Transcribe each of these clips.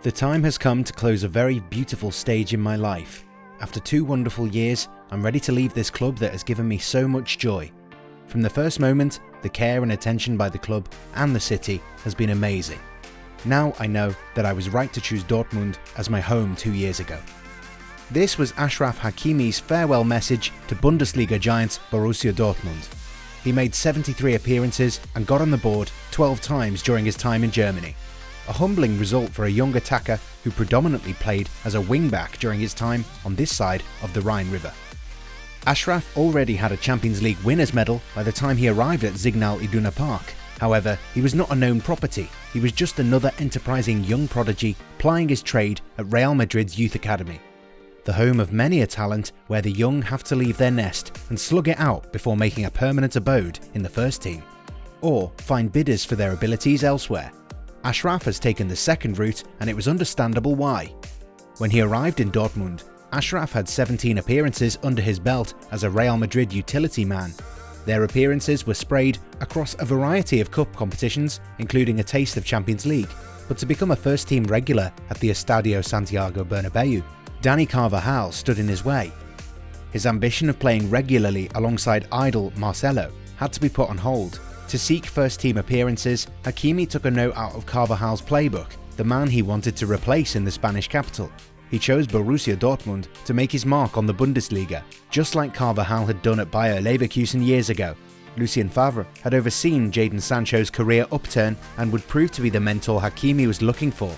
The time has come to close a very beautiful stage in my life. After 2 wonderful years, I'm ready to leave this club that has given me so much joy. From the first moment, the care and attention by the club and the city has been amazing. Now I know that I was right to choose Dortmund as my home 2 years ago. This was Achraf Hakimi's farewell message to Bundesliga giants Borussia Dortmund. He made 73 appearances and got on the board 12 times during his time in Germany. A humbling result for a young attacker who predominantly played as a wing-back during his time on this side of the Rhine River. Achraf already had a Champions League winners' medal by the time he arrived at Signal Iduna Park. However, he was not a known property. He was just another enterprising young prodigy plying his trade at Real Madrid's youth academy. The home of many a talent where the young have to leave their nest and slug it out before making a permanent abode in the first team, or find bidders for their abilities elsewhere. Achraf has taken the second route, and it was understandable why. When he arrived in Dortmund, Achraf had 17 appearances under his belt as a Real Madrid utility man. Their appearances were sprayed across a variety of cup competitions, including a taste of Champions League, but to become a first-team regular at the Estadio Santiago Bernabeu, Dani Carvajal stood in his way. His ambition of playing regularly alongside idol Marcelo had to be put on hold. To seek first-team appearances, Hakimi took a note out of Carvajal's playbook, the man he wanted to replace in the Spanish capital. He chose Borussia Dortmund to make his mark on the Bundesliga, just like Carvajal had done at Bayer Leverkusen years ago. Lucien Favre had overseen Jadon Sancho's career upturn and would prove to be the mentor Hakimi was looking for.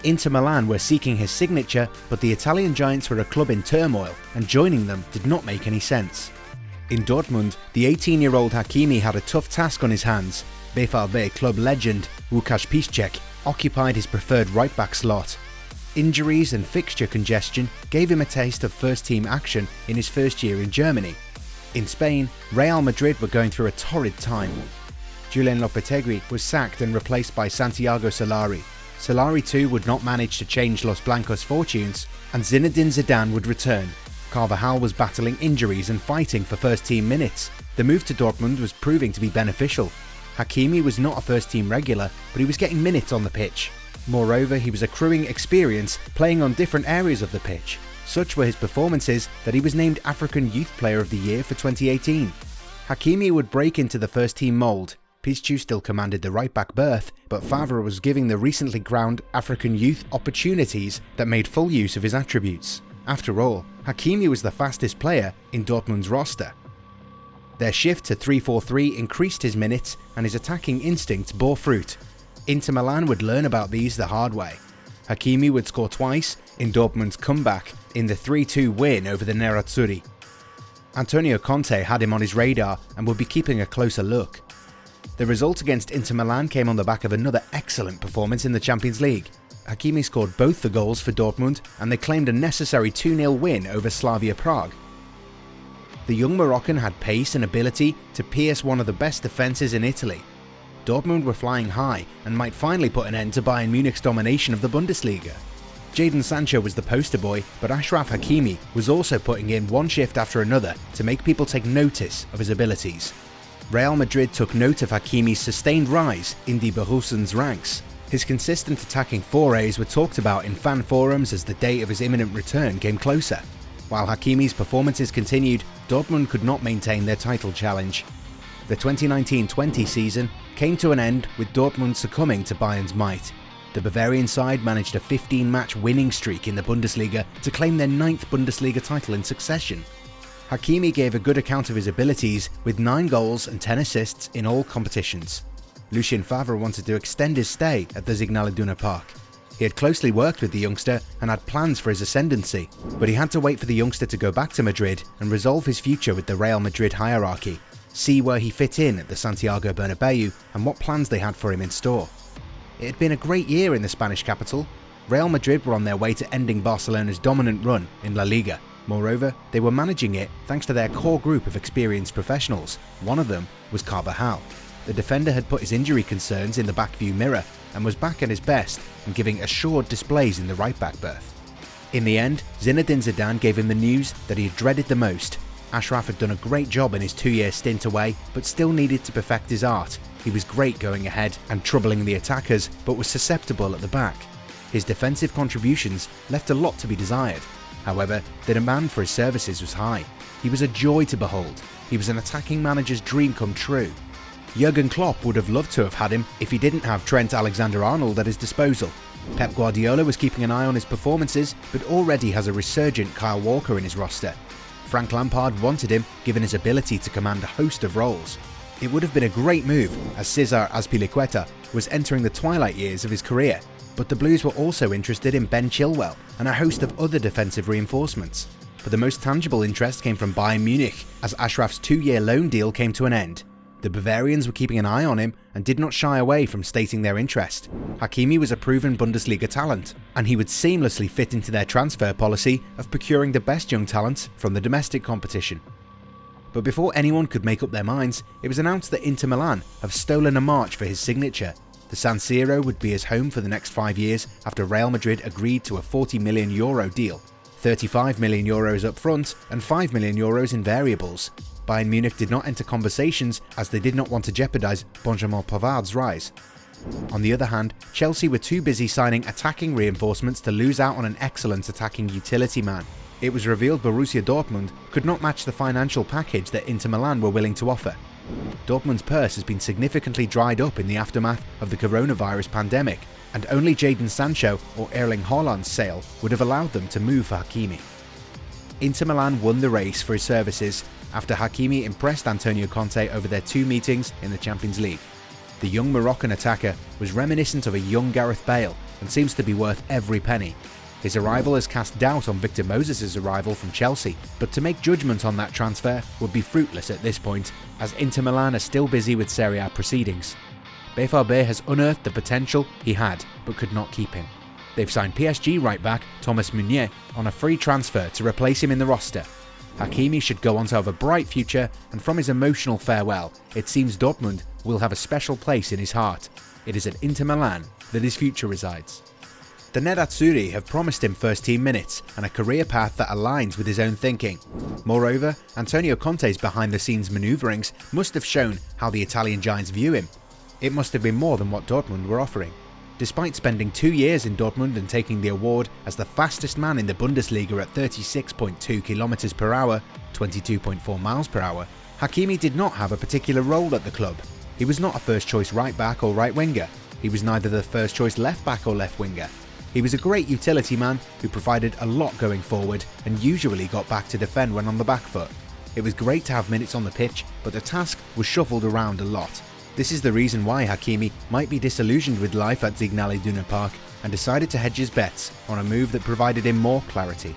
Inter Milan were seeking his signature, but the Italian giants were a club in turmoil, and joining them did not make any sense. In Dortmund, the 18-year-old Hakimi had a tough task on his hands. BVB club legend Łukasz Piszczek occupied his preferred right-back slot. Injuries and fixture congestion gave him a taste of first-team action in his first year in Germany. In Spain, Real Madrid were going through a torrid time. Julen Lopetegui was sacked and replaced by Santiago Solari. Solari too would not manage to change Los Blancos' fortunes, and Zinedine Zidane would return. Carvajal was battling injuries and fighting for first-team minutes. The move to Dortmund was proving to be beneficial. Hakimi was not a first-team regular, but he was getting minutes on the pitch. Moreover, he was accruing experience playing on different areas of the pitch. Such were his performances that he was named African Youth Player of the Year for 2018. Hakimi would break into the first-team mould. Piszczek still commanded the right-back berth, but Favre was giving the recently crowned African youth opportunities that made full use of his attributes. After all, Hakimi was the fastest player in Dortmund's roster. Their shift to 3-4-3 increased his minutes, and his attacking instincts bore fruit. Inter Milan would learn about these the hard way. Hakimi would score twice in Dortmund's comeback in the 3-2 win over the Nerazzurri. Antonio Conte had him on his radar and would be keeping a closer look. The result against Inter Milan came on the back of another excellent performance in the Champions League. Hakimi scored both the goals for Dortmund, and they claimed a necessary 2-0 win over Slavia Prague. The young Moroccan had pace and ability to pierce one of the best defences in Italy. Dortmund were flying high and might finally put an end to Bayern Munich's domination of the Bundesliga. Jadon Sancho was the poster boy, but Achraf Hakimi was also putting in one shift after another to make people take notice of his abilities. Real Madrid took note of Hakimi's sustained rise in Die Borussen's ranks. His consistent attacking forays were talked about in fan forums as the day of his imminent return came closer. While Hakimi's performances continued, Dortmund could not maintain their title challenge. The 2019-20 season came to an end with Dortmund succumbing to Bayern's might. The Bavarian side managed a 15-match winning streak in the Bundesliga to claim their 9th Bundesliga title in succession. Hakimi gave a good account of his abilities with 9 goals and 10 assists in all competitions. Lucien Favre wanted to extend his stay at the Signal Iduna Park. He had closely worked with the youngster and had plans for his ascendancy, but he had to wait for the youngster to go back to Madrid and resolve his future with the Real Madrid hierarchy, see where he fit in at the Santiago Bernabeu and what plans they had for him in store. It had been a great year in the Spanish capital. Real Madrid were on their way to ending Barcelona's dominant run in La Liga. Moreover, they were managing it thanks to their core group of experienced professionals. One of them was Carvajal. The defender had put his injury concerns in the back view mirror and was back at his best and giving assured displays in the right-back berth. In the end, Zinedine Zidane gave him the news that he had dreaded the most. Achraf had done a great job in his 2-year stint away, but still needed to perfect his art. He was great going ahead and troubling the attackers, but was susceptible at the back. His defensive contributions left a lot to be desired. However, the demand for his services was high. He was a joy to behold. He was an attacking manager's dream come true. Jurgen Klopp would have loved to have had him if he didn't have Trent Alexander-Arnold at his disposal. Pep Guardiola was keeping an eye on his performances, but already has a resurgent Kyle Walker in his roster. Frank Lampard wanted him given his ability to command a host of roles. It would have been a great move as Cesar Azpilicueta was entering the twilight years of his career, but the Blues were also interested in Ben Chilwell and a host of other defensive reinforcements. But the most tangible interest came from Bayern Munich as Ashraf's 2-year loan deal came to an end. The Bavarians were keeping an eye on him and did not shy away from stating their interest. Hakimi was a proven Bundesliga talent, and he would seamlessly fit into their transfer policy of procuring the best young talent from the domestic competition. But before anyone could make up their minds, it was announced that Inter Milan have stolen a march for his signature. The San Siro would be his home for the next 5 years after Real Madrid agreed to a €40 million deal, €35 million up front and €5 million in variables. Bayern Munich did not enter conversations as they did not want to jeopardise Benjamin Pavard's rise. On the other hand, Chelsea were too busy signing attacking reinforcements to lose out on an excellent attacking utility man. It was revealed Borussia Dortmund could not match the financial package that Inter Milan were willing to offer. Dortmund's purse has been significantly dried up in the aftermath of the coronavirus pandemic, and only Jadon Sancho or Erling Haaland's sale would have allowed them to move for Hakimi. Inter Milan won the race for his services after Hakimi impressed Antonio Conte over their 2 meetings in the Champions League. The young Moroccan attacker was reminiscent of a young Gareth Bale and seems to be worth every penny. His arrival has cast doubt on Victor Moses' arrival from Chelsea, but to make judgment on that transfer would be fruitless at this point, as Inter Milan are still busy with Serie A proceedings. BVB has unearthed the potential he had, but could not keep him. They've signed PSG right-back Thomas Meunier on a free transfer to replace him in the roster. Hakimi should go on to have a bright future, and from his emotional farewell, it seems Dortmund will have a special place in his heart. It is at Inter Milan that his future resides. The Nerazzurri have promised him first-team minutes and a career path that aligns with his own thinking. Moreover, Antonio Conte's behind-the-scenes manoeuvrings must have shown how the Italian giants view him. It must have been more than what Dortmund were offering. Despite spending 2 years in Dortmund and taking the award as the fastest man in the Bundesliga at 36.2 km per hour, 22.4 miles per hour, Hakimi did not have a particular role at the club. He was not a first-choice right-back or right-winger. He was neither the first-choice left-back or left-winger. He was a great utility man who provided a lot going forward and usually got back to defend when on the back foot. It was great to have minutes on the pitch, but the task was shuffled around a lot. This is the reason why Hakimi might be disillusioned with life at Signal Iduna Park and decided to hedge his bets on a move that provided him more clarity.